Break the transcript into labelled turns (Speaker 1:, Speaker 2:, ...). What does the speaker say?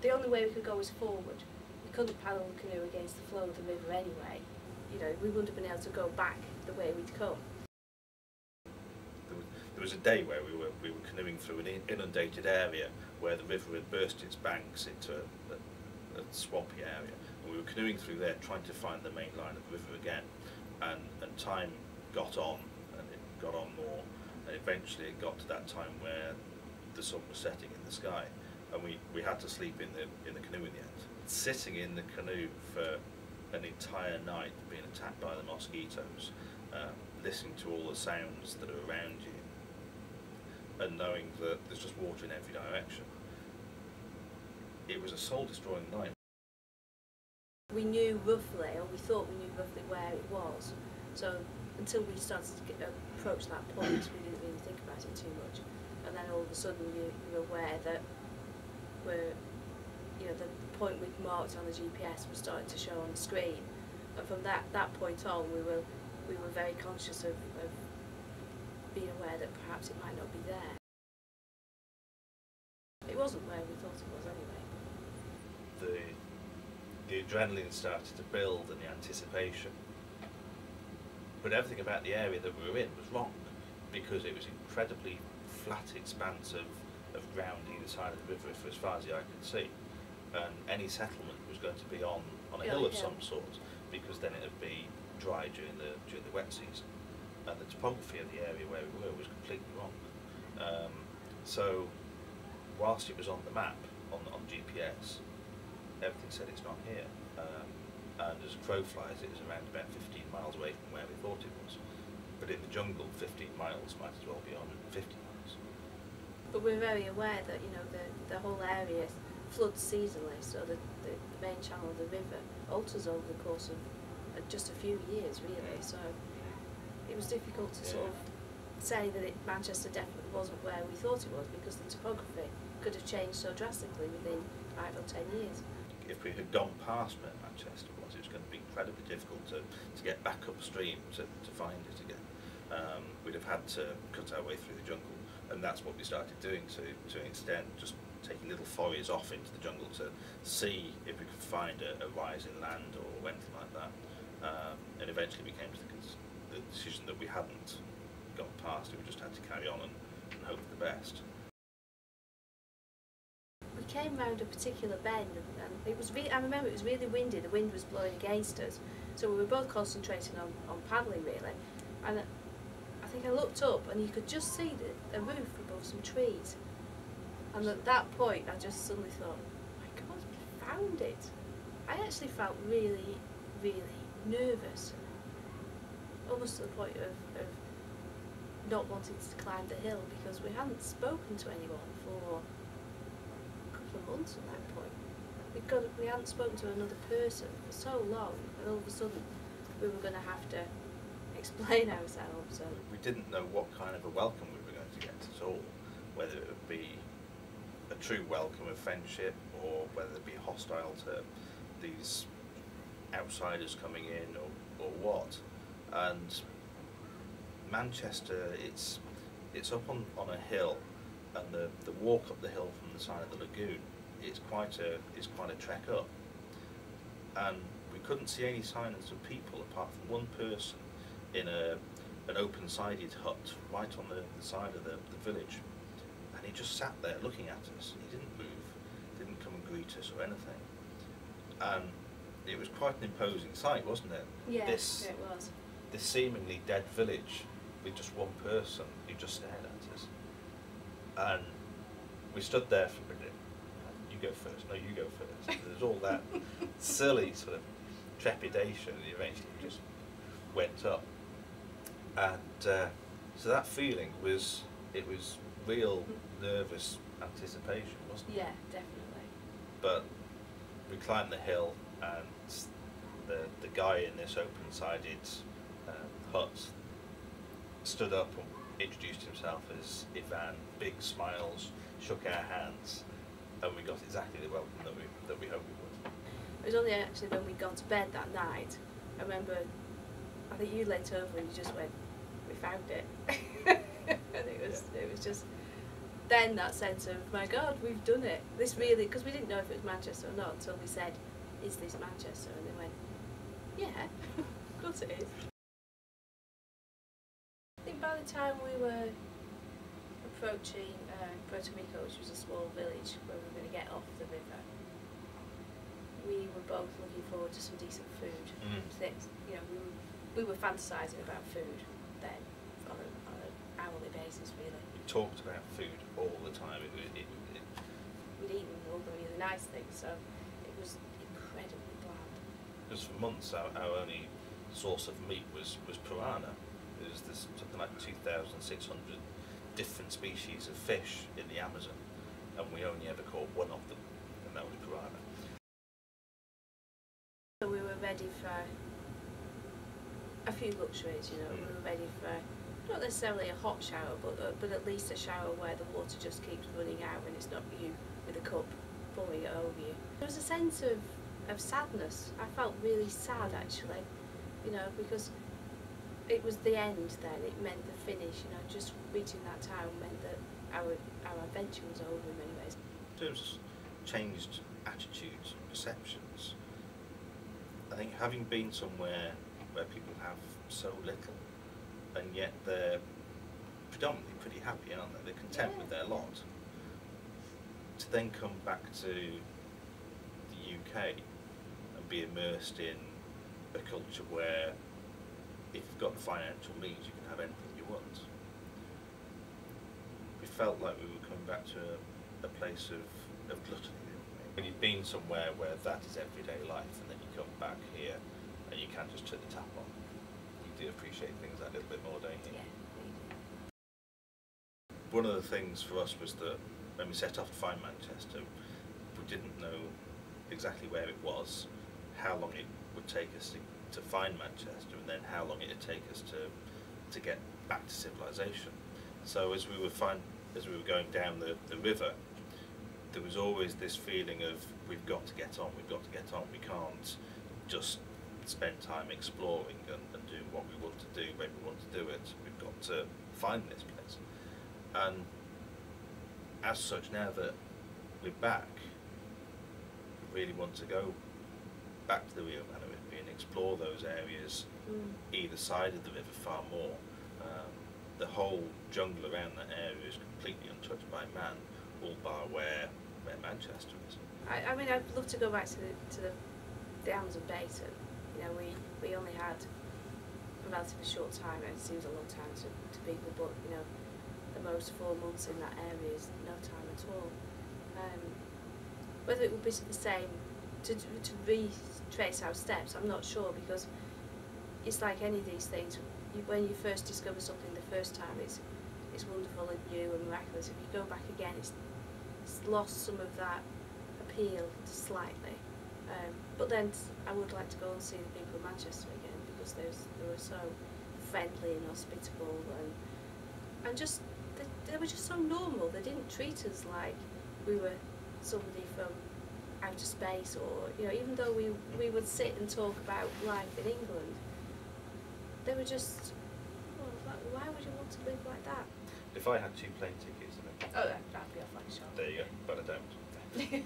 Speaker 1: the only way we could go was forward. We couldn't paddle the canoe against the flow of the river anyway. You know, we wouldn't have been able to go back the way we'd come.
Speaker 2: There was a day where we were canoeing through an inundated area where the river had burst its banks into a swampy area, and we were canoeing through there trying to find the main line of the river again, and time got on, and it got on more, and eventually it got to that time where the sun was setting in the sky, and we had to sleep in the canoe in the end. Sitting in the canoe for an entire night, being attacked by the mosquitoes, listening to all the sounds that are around you, and knowing that there's just water in every direction. It was a soul-destroying night.
Speaker 1: We knew roughly, or we thought we knew roughly where it was, so until we started to approach that point, we didn't really think about it too much. And then all of a sudden you're aware that the point we'd marked on the GPS was starting to show on the screen, and from that point on we were very conscious of being aware that perhaps it might not be there. It wasn't where we thought it was anyway.
Speaker 2: The adrenaline started to build and the anticipation, but everything about the area that we were in was wrong, because it was incredibly flat expanse of ground either side of the river for as far as the eye could see, and any settlement was going to be on a hill of some sort, because then it would be dry during the wet season, and the topography of the area where we were was completely wrong. So whilst it was on the map, on GPS, everything said it's not here, and as a crow flies it was around about 15 miles away from where we thought it was, but in the jungle 15 miles might as well be 150 miles. But
Speaker 1: we're very aware that the whole area floods seasonally, so the main channel of the river alters over the course of just a few years really, so it was difficult to sort of say that Manchester definitely wasn't where we thought it was, because the topography could have changed so drastically within 5 or 10 years.
Speaker 2: If we had gone past where Manchester was, it was going to be incredibly difficult to get back upstream to find it again. We'd have had to cut our way through the jungle, and that's what we started doing to an extent, just taking little forays off into the jungle to see if we could find a rise in land or anything like that. And eventually we came to the decision that we hadn't gone past it, we just had to carry on and hope for the best.
Speaker 1: We came round a particular bend, and it was I remember it was really windy, the wind was blowing against us, so we were both concentrating on paddling really, and I think I looked up and you could just see a roof above some trees, and at that point I just suddenly thought, my God, we found it. I actually felt really, really nervous, almost to the point of not wanting to climb the hill, because we hadn't spoken to anyone for a couple of months at that point. We hadn't spoken to another person for so long, and all of a sudden we were going to have to explain ourselves. So
Speaker 2: we didn't know what kind of a welcome we were going to get at all, whether it would be a true welcome of friendship, or whether it would be hostile to these outsiders coming in, or what. And Manchester, it's up on a hill, and the walk up the hill from the side of the lagoon is quite a trek up, and we couldn't see any signs of people apart from one person in an open-sided hut right on the side of the village, and he just sat there looking at us. He didn't move, didn't come and greet us or anything, and it was quite an imposing sight, wasn't it?
Speaker 1: Yeah, it was.
Speaker 2: This seemingly dead village with just one person who just stared at us, and we stood there for a minute. You go first. No, you go first. There's all that silly sort of trepidation, and eventually just went up. And so that feeling was real nervous anticipation, wasn't it?
Speaker 1: Yeah, definitely.
Speaker 2: But we climbed the hill, and the guy in this open-sided hut stood up and introduced himself as Ivan, big smiles, shook our hands, and we got exactly the welcome that we hoped we would.
Speaker 1: It was only actually when we'd gone to bed that night, I remember, I think you leant over and you just went, we found it. And it was just then that sense of, my God, we've done it. This really, because we didn't know if it was Manchester or not until we said, is this Manchester? And they went, yeah, of course it is. I think by the time we were approaching Puerto Rico, which was a small village where we were going to get off the river, we were both looking forward to some decent food. Things, you know, we were fantasising about food then on an hourly basis, really.
Speaker 2: We talked about food all the time.
Speaker 1: We'd eaten all the really nice things, so it was incredibly bland.
Speaker 2: Because for months our only source of meat was piranha. There's something like 2,600 different species of fish in the Amazon, and we only ever caught one of them, and that was piranha.
Speaker 1: So we were ready for a few luxuries, you know. We were ready for not necessarily a hot shower, but at least a shower where the water just keeps running out and it's not you with a cup pouring it over you. There was a sense of sadness. I felt really sad actually, you know, because it was the end then. It meant the finish, you know. Just reaching that town meant that our adventure was over in many ways.
Speaker 2: In terms of changed attitudes and perceptions, I think having been somewhere where people have so little, and yet they're predominantly pretty happy, aren't they? They're content with their lot. To then come back to the UK and be immersed in a culture where if you've got the financial means, you can have anything you want. We felt like we were coming back to a place of gluttony. When you've been somewhere where that is everyday life, and then you come back here and you can't just turn the tap on, you do appreciate things that little bit more, don't you?
Speaker 1: Yeah.
Speaker 2: One of the things for us was that when we set off to find Manchester, we didn't know exactly where it was, how long it would take us to find Manchester, and then how long it would take us to get back to civilization. So as we were going down the river, there was always this feeling of we've got to get on, we can't just spend time exploring and doing what we want to do when we want to do it. We've got to find this place. And as such, now that we're back, we really want to go back to the Rio Manaripe and explore those areas either side of the river far more. The whole jungle around that area is completely untouched by man, all bar where Manchester is.
Speaker 1: I mean, I'd love to go back to the Amazon basin. You know, we only had a relatively short time. It seems a long time to people, but you know, the most 4 months in that area is no time at all. Whether it would be the same to retrace our steps, I'm not sure, because it's like any of these things. When you first discover something the first time, it's wonderful and new and miraculous. If you go back again, it's lost some of that appeal slightly. But then I would like to go and see the people of Manchester again, because they were so friendly and hospitable, and just they were just so normal. They didn't treat us like we were somebody from outer space, or you know, even though we would sit and talk about life in England, they were just, well, why would you want to live like that?
Speaker 2: If I had 2 plane tickets,
Speaker 1: Oh, that'd be off like a shot.
Speaker 2: there you go, but I don't.